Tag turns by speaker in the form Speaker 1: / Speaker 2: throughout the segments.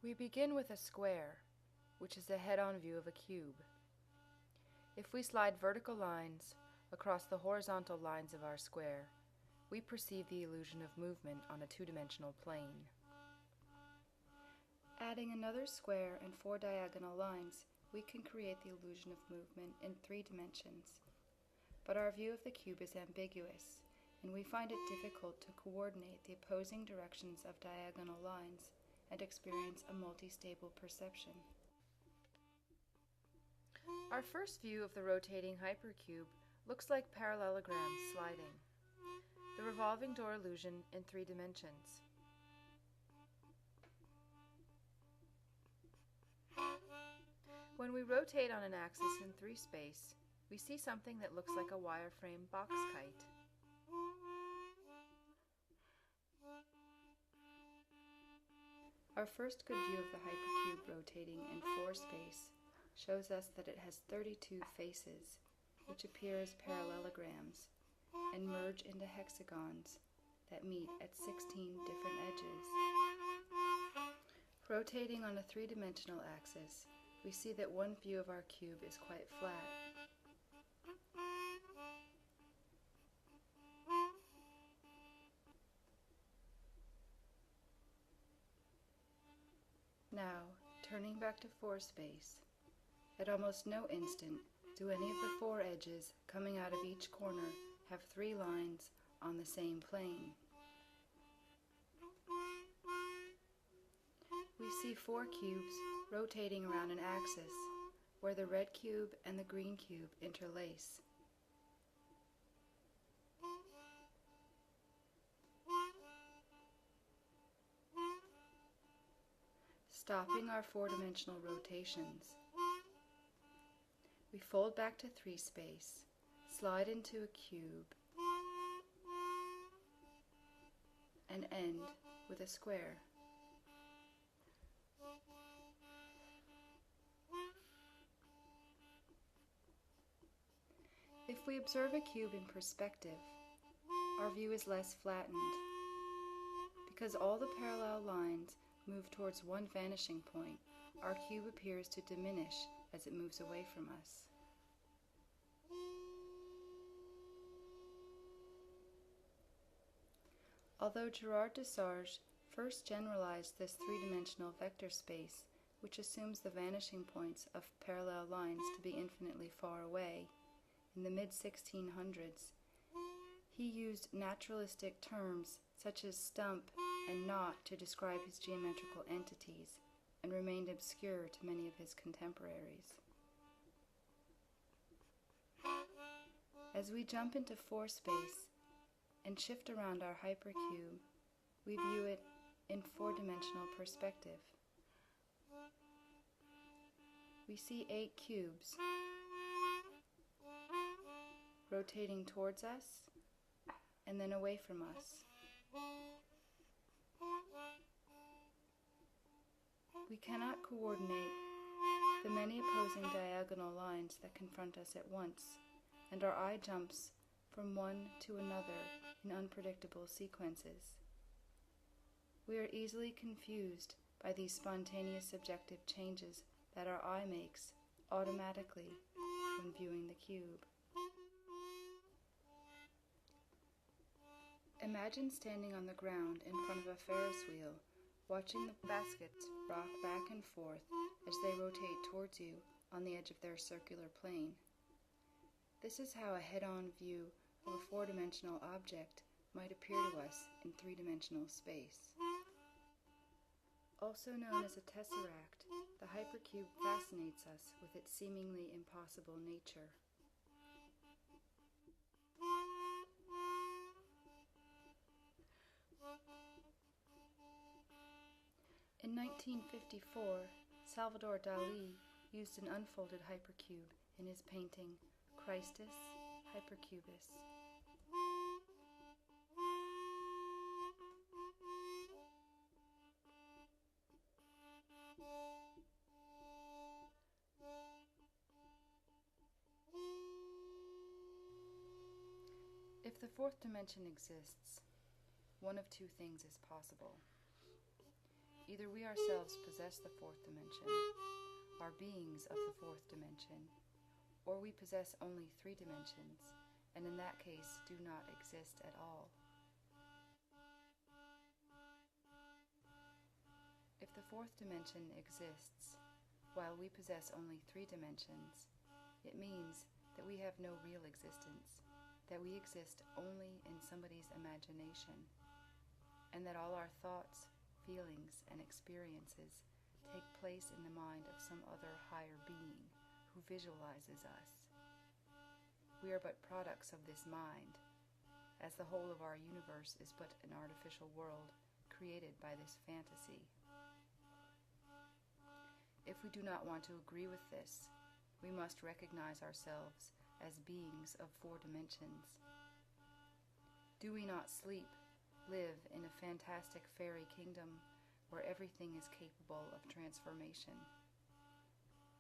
Speaker 1: We begin with a square, which is a head-on view of a cube. If we slide vertical lines across the horizontal lines of our square, we perceive the illusion of movement on a two-dimensional plane. Adding another square and 4 diagonal lines, we can create the illusion of movement in 3 dimensions. But our view of the cube is ambiguous, and we find it difficult to coordinate the opposing directions of diagonal lines and experience a multi-stable perception. Our first view of the rotating hypercube looks like parallelograms sliding, the revolving door illusion in 3 dimensions. When we rotate on an axis in 3 space, we see something that looks like a wireframe box kite. Our first good view of the hypercube rotating in 4 space shows us that it has 32 faces, which appear as parallelograms and merge into hexagons that meet at 16 different edges. Rotating on a 3-dimensional axis, we see that one view of our cube is quite flat. Now, turning back to 4 space, at almost no instant do any of the 4 edges coming out of each corner have 3 lines on the same plane. We see 4 cubes rotating around an axis where the red cube and the green cube interlace. Stopping our 4-dimensional rotations, we fold back to 3 space, slide into a cube, and end with a square. If we observe a cube in perspective, our view is less flattened. Because all the parallel lines move towards one vanishing point, our cube appears to diminish as it moves away from us. Although Gerard Desargues first generalized this 3-dimensional vector space, which assumes the vanishing points of parallel lines to be infinitely far away, in the mid-1600s, he used naturalistic terms such as stump and knot to describe his geometrical entities, and remained obscure to many of his contemporaries. As we jump into 4 space and shift around our hypercube, we view it in 4-dimensional perspective. We see 8 cubes rotating towards us and then away from us. We cannot coordinate the many opposing diagonal lines that confront us at once, and our eye jumps from one to another in unpredictable sequences. We are easily confused by these spontaneous subjective changes that our eye makes automatically when viewing the cube. Imagine standing on the ground in front of a Ferris wheel, watching the baskets rock back and forth as they rotate towards you on the edge of their circular plane. This is how a head-on view of a 4-dimensional object might appear to us in 3-dimensional space. Also known as a tesseract, the hypercube fascinates us with its seemingly impossible nature. In 1954, Salvador Dali used an unfolded hypercube in his painting Christus Hypercubus. If the 4th dimension exists, one of 2 things is possible. Either we ourselves possess the fourth dimension, are beings of the fourth dimension, or we possess only three dimensions, and in that case do not exist at all. If the fourth dimension exists, while we possess only three dimensions, it means that we have no real existence, that we exist only in somebody's imagination, and that all our thoughts, feelings, and experiences take place in the mind of some other higher being who visualizes us. We are but products of this mind, as the whole of our universe is but an artificial world created by this fantasy. If we do not want to agree with this, we must recognize ourselves as beings of four dimensions. Do we not sleep, live in a fantastic fairy kingdom where everything is capable of transformation,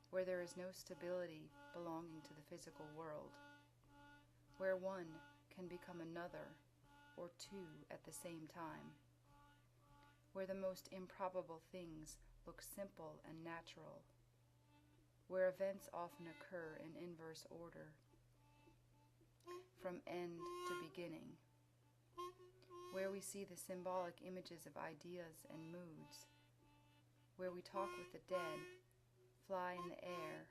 Speaker 1: where there is no stability belonging to the physical world, where one can become another or two at the same time, where the most improbable things look simple and natural, where events often occur in inverse order, from end to beginning, where we see the symbolic images of ideas and moods, where we talk with the dead, fly in the air,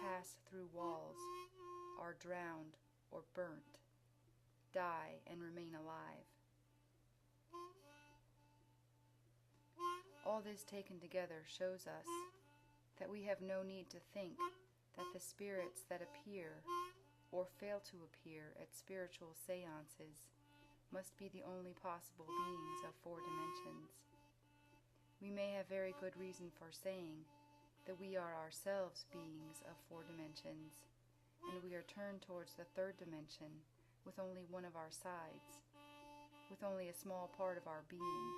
Speaker 1: pass through walls, are drowned or burnt, die and remain alive. All this taken together shows us that we have no need to think that the spirits that appear or fail to appear at spiritual seances must be the only possible beings of four dimensions. We may have very good reason for saying that we are ourselves beings of four dimensions, and we are turned towards the third dimension with only one of our sides, with only a small part of our being.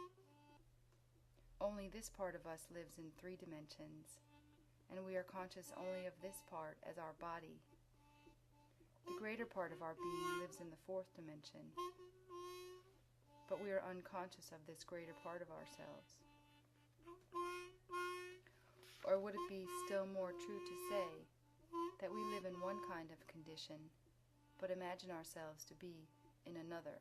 Speaker 1: Only this part of us lives in three dimensions, and we are conscious only of this part as our body. The greater part of our being lives in the fourth dimension, but we are unconscious of this greater part of ourselves. Or would it be still more true to say that we live in one kind of condition, but imagine ourselves to be in another?